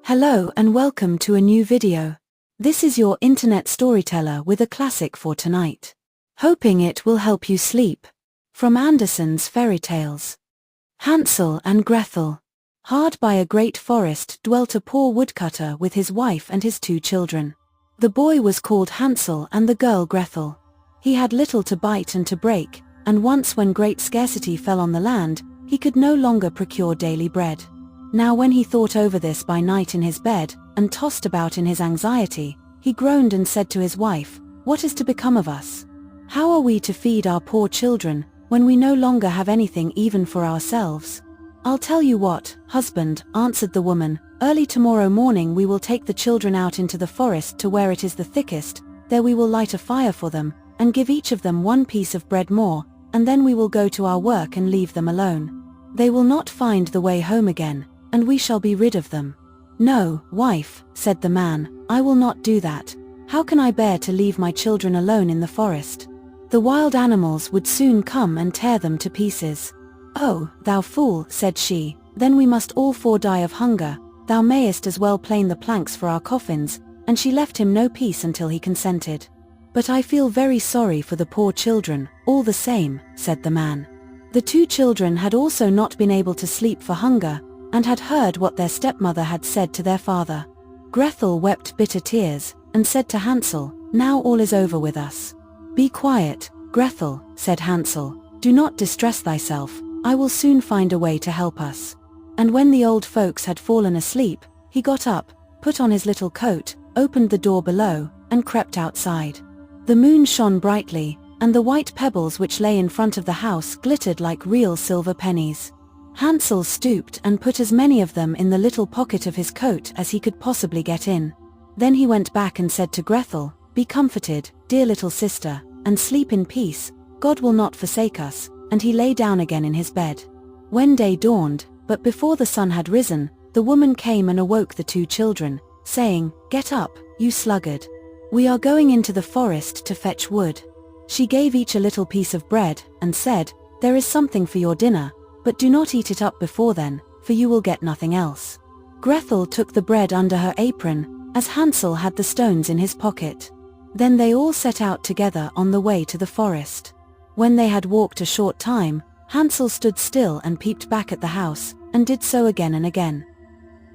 Hello and welcome to a new video. This is your internet storyteller with a classic for tonight. Hoping it will help you sleep. From Andersen's Fairy Tales. Hansel and Gretel. Hard by a great forest dwelt a poor woodcutter with his wife and his 2 children. The boy was called Hansel and the girl Gretel. He had little to bite and to break, and once when great scarcity fell on the land, he could no longer procure daily bread. Now when he thought over this by night in his bed, and tossed about in his anxiety, he groaned and said to his wife, "What is to become of us? How are we to feed our poor children, when we no longer have anything even for ourselves?" "I'll tell you what, husband," answered the woman, "early tomorrow morning we will take the children out into the forest to where it is the thickest, there we will light a fire for them, and give each of them 1 piece of bread more, and then we will go to our work and leave them alone. They will not find the way home again, and we shall be rid of them." "No, wife," said the man, "I will not do that. How can I bear to leave my children alone in the forest? The wild animals would soon come and tear them to pieces." "Oh, thou fool," said she, "then we must all 4 die of hunger. Thou mayest as well plane the planks for our coffins," and she left him no peace until he consented. "But I feel very sorry for the poor children, all the same," said the man. The 2 children had also not been able to sleep for hunger, and had heard what their stepmother had said to their father. Gretel wept bitter tears, and said to Hansel, "Now all is over with us." "Be quiet, Gretel," said Hansel, "do not distress thyself, I will soon find a way to help us." And when the old folks had fallen asleep, he got up, put on his little coat, opened the door below, and crept outside. The moon shone brightly, and the white pebbles which lay in front of the house glittered like real silver pennies. Hansel stooped and put as many of them in the little pocket of his coat as he could possibly get in. Then he went back and said to Gretel, "Be comforted, dear little sister, and sleep in peace, God will not forsake us," and he lay down again in his bed. When day dawned, but before the sun had risen, the woman came and awoke the 2 children, saying, "Get up, you sluggard. We are going into the forest to fetch wood." She gave each a little piece of bread, and said, "There is something for your dinner, but do not eat it up before then, for you will get nothing else." Gretel took the bread under her apron, as Hansel had the stones in his pocket. Then they all set out together on the way to the forest. When they had walked a short time, Hansel stood still and peeped back at the house, and did so again and again.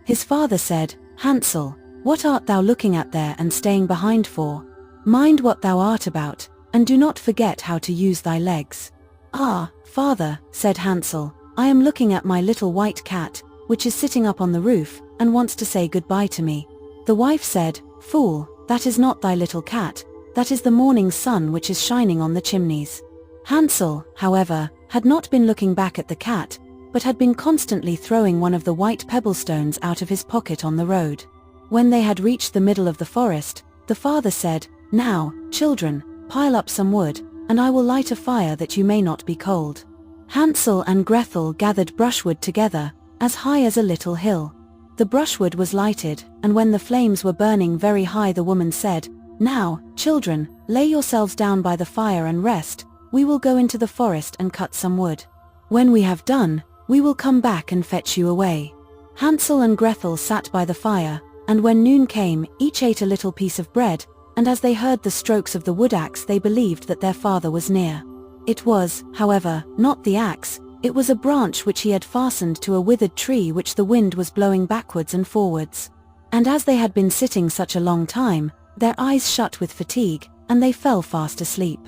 His father said, "Hansel, what art thou looking at there and staying behind for? Mind what thou art about, and do not forget how to use thy legs." "Ah, father," said Hansel, "I am looking at my little white cat, which is sitting up on the roof, and wants to say goodbye to me." The wife said, "Fool, that is not thy little cat, that is the morning sun which is shining on the chimneys." Hansel, however, had not been looking back at the cat, but had been constantly throwing one of the white pebblestones out of his pocket on the road. When they had reached the middle of the forest, the father said, "Now, children, pile up some wood, and I will light a fire that you may not be cold." Hansel and Gretel gathered brushwood together, as high as a little hill. The brushwood was lighted, and when the flames were burning very high the woman said, "Now, children, lay yourselves down by the fire and rest, we will go into the forest and cut some wood. When we have done, we will come back and fetch you away." Hansel and Gretel sat by the fire, and when noon came, each ate a little piece of bread, and as they heard the strokes of the wood axe they believed that their father was near. It was, however, not the axe, it was a branch which he had fastened to a withered tree which the wind was blowing backwards and forwards. And as they had been sitting such a long time, their eyes shut with fatigue, and they fell fast asleep.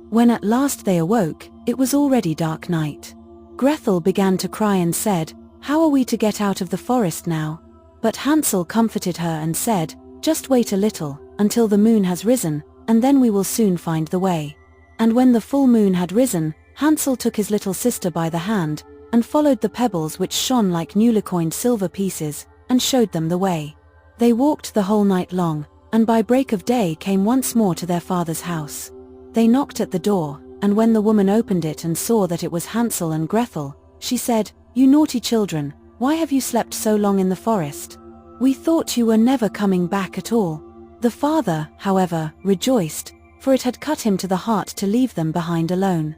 When at last they awoke, it was already dark night. Gretel began to cry and said, "How are we to get out of the forest now?" But Hansel comforted her and said, "Just wait a little, until the moon has risen, and then we will soon find the way." And when the full moon had risen, Hansel took his little sister by the hand, and followed the pebbles which shone like newly coined silver pieces, and showed them the way. They walked the whole night long, and by break of day came once more to their father's house. They knocked at the door, and when the woman opened it and saw that it was Hansel and Gretel, she said, "You naughty children, why have you slept so long in the forest? We thought you were never coming back at all." The father, however, rejoiced, for it had cut him to the heart to leave them behind alone.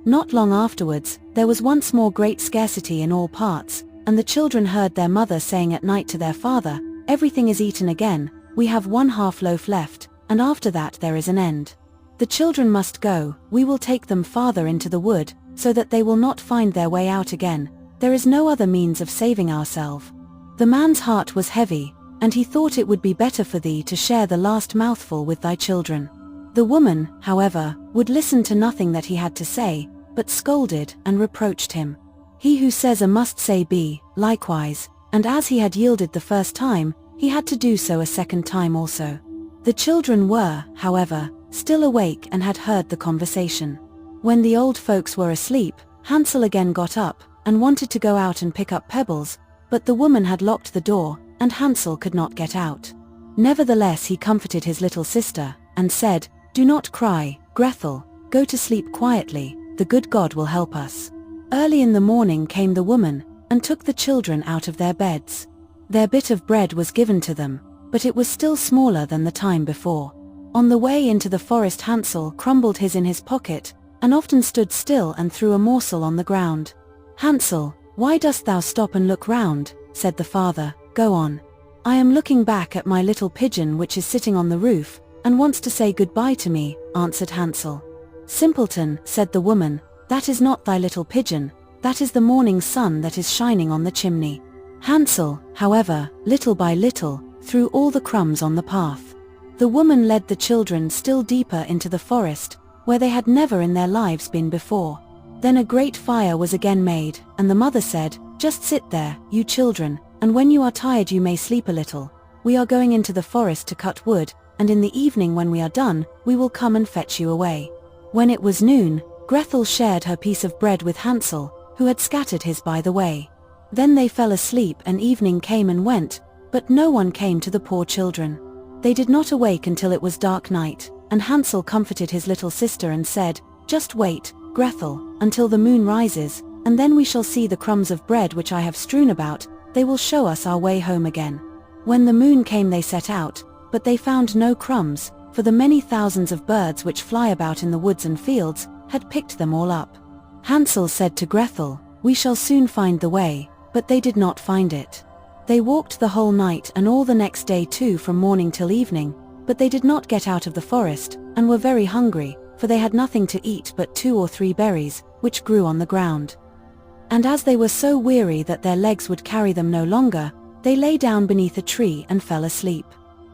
Not long afterwards, there was once more great scarcity in all parts, and the children heard their mother saying at night to their father, everything is eaten again, we have 1/2 loaf left, and after that there is an end. The children must go, we will take them farther into the wood, so that they will not find their way out again. There is no other means of saving ourselves. The man's heart was heavy, and he thought it would be better for thee to share the last mouthful with thy children. The woman, however, would listen to nothing that he had to say, but scolded and reproached him. He who says A must say B, likewise, and as he had yielded the first time, he had to do so a second time also. The children were, however, still awake and had heard the conversation. When the old folks were asleep, Hansel again got up, and wanted to go out and pick up pebbles, but the woman had locked the door, and Hansel could not get out. Nevertheless he comforted his little sister, and said, "Do not cry, Gretel, go to sleep quietly, the good God will help us." Early in the morning came the woman, and took the children out of their beds. Their bit of bread was given to them, but it was still smaller than the time before. On the way into the forest Hansel crumbled his in his pocket, and often stood still and threw a morsel on the ground. "Hansel, why dost thou stop and look round?" said the father. "Go on." "I am looking back at my little pigeon which is sitting on the roof, and wants to say goodbye to me," answered Hansel. "Simpleton," said the woman, "that is not thy little pigeon, that is the morning sun that is shining on the chimney." Hansel, however, little by little, threw all the crumbs on the path. The woman led the children still deeper into the forest, where they had never in their lives been before. Then a great fire was again made, and the mother said, "Just sit there, you children, and when you are tired you may sleep a little. We are going into the forest to cut wood, and in the evening when we are done, we will come and fetch you away." When it was noon, Gretel shared her piece of bread with Hansel, who had scattered his by the way. Then they fell asleep and evening came and went, but no one came to the poor children. They did not awake until it was dark night, and Hansel comforted his little sister and said, "Just wait, Gretel, until the moon rises, and then we shall see the crumbs of bread which I have strewn about, they will show us our way home again." When the moon came they set out, but they found no crumbs, for the many thousands of birds which fly about in the woods and fields had picked them all up. Hansel said to Gretel, "We shall soon find the way," but they did not find it. They walked the whole night and all the next day too from morning till evening, but they did not get out of the forest, and were very hungry, for they had nothing to eat but 2 or 3 berries, which grew on the ground. And as they were so weary that their legs would carry them no longer, they lay down beneath a tree and fell asleep.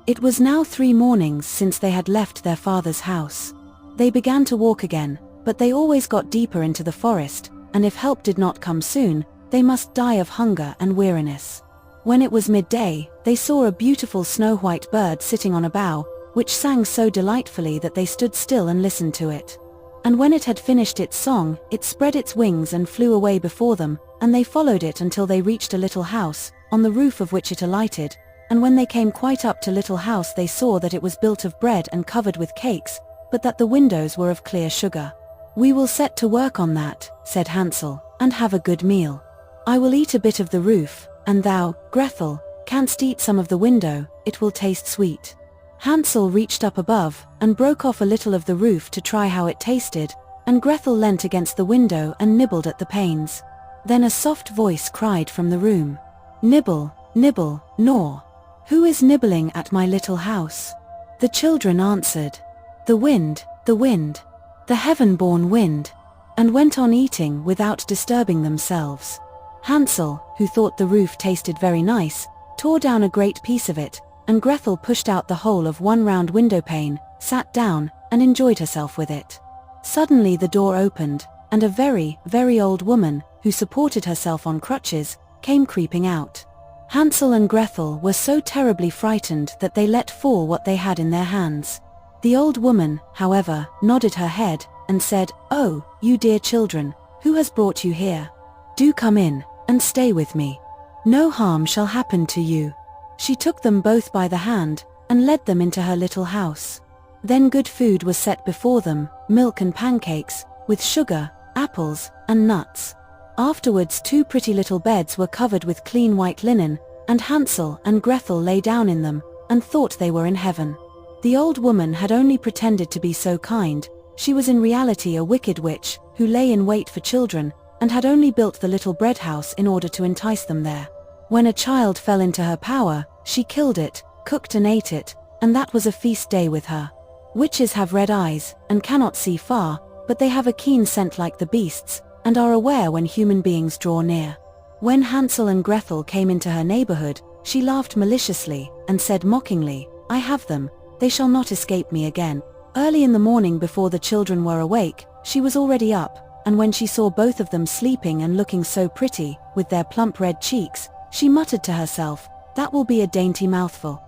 It was now 3 mornings since they had left their father's house. They began to walk again, but they always got deeper into the forest, and if help did not come soon, they must die of hunger and weariness. When it was midday, they saw a beautiful snow-white bird sitting on a bough, which sang so delightfully that they stood still and listened to it. And when it had finished its song, it spread its wings and flew away before them, and they followed it until they reached a little house, on the roof of which it alighted, and when they came quite up to little house they saw that it was built of bread and covered with cakes, but that the windows were of clear sugar. "We will set to work on that," said Hansel, "and have a good meal. I will eat a bit of the roof, and thou, Gretel, canst eat some of the window, it will taste sweet." Hansel reached up above, and broke off a little of the roof to try how it tasted, and Gretel leant against the window and nibbled at the panes. Then a soft voice cried from the room, "Nibble, nibble, gnaw. Who is nibbling at my little house?" The children answered, the wind, the heaven-born wind," and went on eating without disturbing themselves. Hansel, who thought the roof tasted very nice, tore down a great piece of it, and Gretel pushed out the whole of one round window pane, sat down, and enjoyed herself with it. Suddenly the door opened, and a very, very old woman, who supported herself on crutches, came creeping out. Hansel and Gretel were so terribly frightened that they let fall what they had in their hands. The old woman, however, nodded her head, and said, "Oh, you dear children, who has brought you here? Do come in, and stay with me. No harm shall happen to you." She took them both by the hand, and led them into her little house. Then good food was set before them, milk and pancakes, with sugar, apples, and nuts. Afterwards 2 pretty little beds were covered with clean white linen, and Hansel and Gretel lay down in them, and thought they were in heaven. The old woman had only pretended to be so kind, she was in reality a wicked witch, who lay in wait for children, and had only built the little bread house in order to entice them there. When a child fell into her power, She killed it, cooked and ate it, and that was a feast day with her. Witches have red eyes, and cannot see far, but they have a keen scent like the beasts, and are aware when human beings draw near. When Hansel and Gretel came into her neighborhood, she laughed maliciously, and said mockingly, "I have them, they shall not escape me again." Early in the morning before the children were awake, she was already up, and when she saw both of them sleeping and looking so pretty, with their plump red cheeks, she muttered to herself, "That will be a dainty mouthful."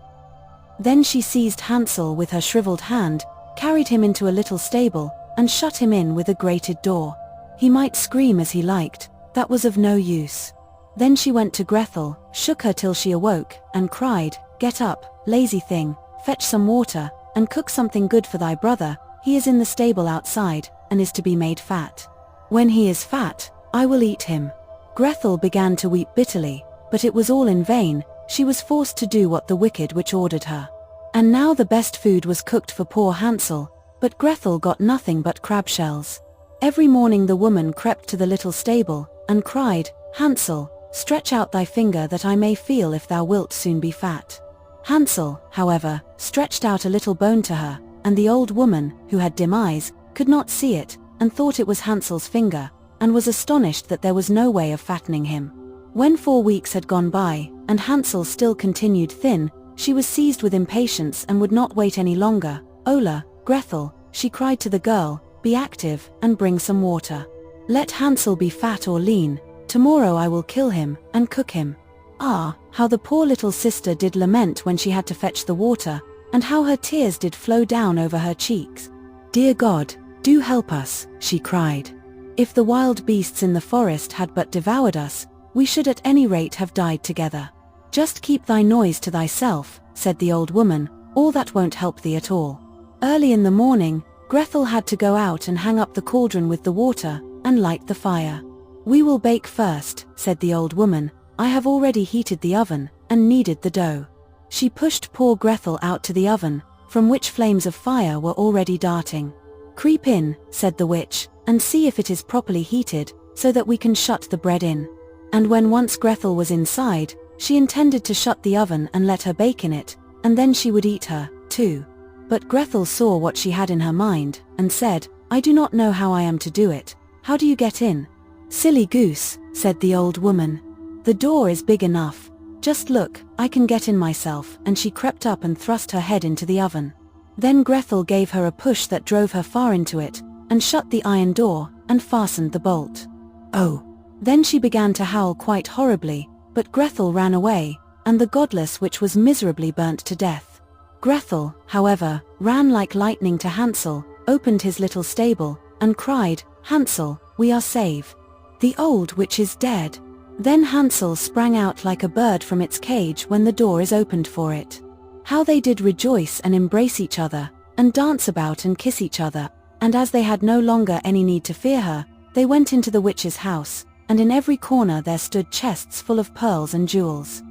Then she seized Hansel with her shriveled hand, carried him into a little stable, and shut him in with a grated door. He might scream as he liked, that was of no use. Then she went to Gretel, shook her till she awoke, and cried, "Get up, lazy thing, fetch some water, and cook something good for thy brother, he is in the stable outside, and is to be made fat. When he is fat, I will eat him." Gretel began to weep bitterly, but it was all in vain, she was forced to do what the wicked witch ordered her. And now the best food was cooked for poor Hansel, but Gretel got nothing but crab shells. Every morning the woman crept to the little stable, and cried, "Hansel, stretch out thy finger that I may feel if thou wilt soon be fat." Hansel, however, stretched out a little bone to her, and the old woman, who had dim eyes, could not see it, and thought it was Hansel's finger, and was astonished that there was no way of fattening him. When 4 weeks had gone by, and Hansel still continued thin, she was seized with impatience and would not wait any longer. "Ola, Gretel," she cried to the girl, "be active, and bring some water. Let Hansel be fat or lean, tomorrow I will kill him, and cook him." Ah, how the poor little sister did lament when she had to fetch the water, and how her tears did flow down over her cheeks. "Dear God, do help us," she cried. "If the wild beasts in the forest had but devoured us, we should at any rate have died together." "Just keep thy noise to thyself," said the old woman, "all that won't help thee at all." Early in the morning, Gretel had to go out and hang up the cauldron with the water, and light the fire. "We will bake first," said the old woman, "I have already heated the oven, and kneaded the dough." She pushed poor Gretel out to the oven, from which flames of fire were already darting. "Creep in," said the witch, "and see if it is properly heated, so that we can shut the bread in." And when once Gretel was inside, she intended to shut the oven and let her bake in it, and then she would eat her, too. But Gretel saw what she had in her mind, and said, "I do not know how I am to do it. How do you get in?" "Silly goose," said the old woman. "The door is big enough. Just look, I can get in myself," and she crept up and thrust her head into the oven. Then Gretel gave her a push that drove her far into it, and shut the iron door, and fastened the bolt. Oh! Then she began to howl quite horribly, but Gretel ran away, and the godless witch was miserably burnt to death. Gretel, however, ran like lightning to Hansel, opened his little stable, and cried, "Hansel, we are safe. The old witch is dead." Then Hansel sprang out like a bird from its cage when the door is opened for it. How they did rejoice and embrace each other, and dance about and kiss each other, and as they had no longer any need to fear her, they went into the witch's house, and in every corner there stood chests full of pearls and jewels.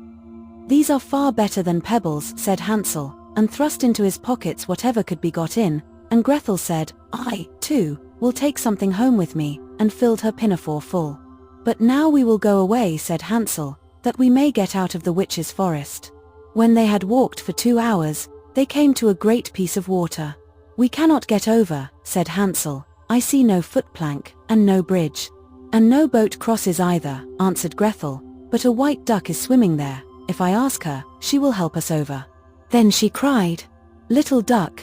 "These are far better than pebbles," said Hansel, and thrust into his pockets whatever could be got in, and Gretel said, "I, too, will take something home with me," and filled her pinafore full. "But now we will go away," said Hansel, "that we may get out of the witch's forest." When they had walked for 2 hours, they came to a great piece of water. "We cannot get over," said Hansel, "I see no footplank, and no bridge." "And no boat crosses either," answered Gretel, "but a white duck is swimming there. If I ask her, she will help us over." Then she cried, little duck,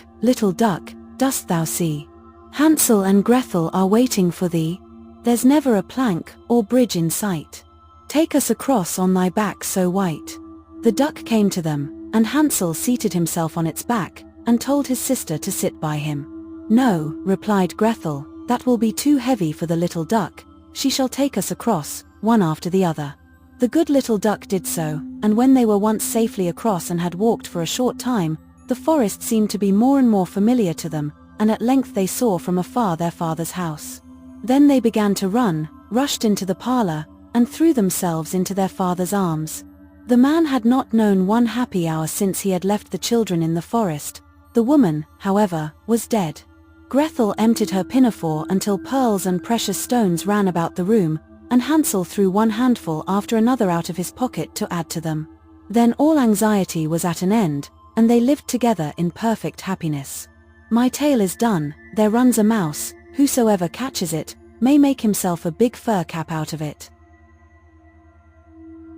dost thou see? Hansel and Gretel are waiting for thee. There's never a plank or bridge in sight. Take us across on thy back so white." The duck came to them, and Hansel seated himself on its back, and told his sister to sit by him. "No," replied Gretel, "that will be too heavy for the little duck. She shall take us across, one after the other." The good little duck did so, and when they were once safely across and had walked for a short time, the forest seemed to be more and more familiar to them, and at length they saw from afar their father's house. Then they began to run, rushed into the parlor, and threw themselves into their father's arms. The man had not known one happy hour since he had left the children in the forest. The woman, however, was dead. Gretel emptied her pinafore until pearls and precious stones ran about the room, and Hansel threw one handful after another out of his pocket to add to them. Then all anxiety was at an end, and they lived together in perfect happiness. My tale is done. There runs a mouse, whosoever catches it, may make himself a big fur cap out of it.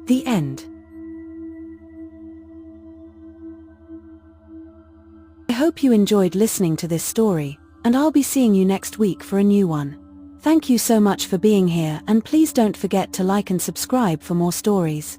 The end. I hope you enjoyed listening to this story, and I'll be seeing you next week for a new one. Thank you so much for being here, and please don't forget to like and subscribe for more stories.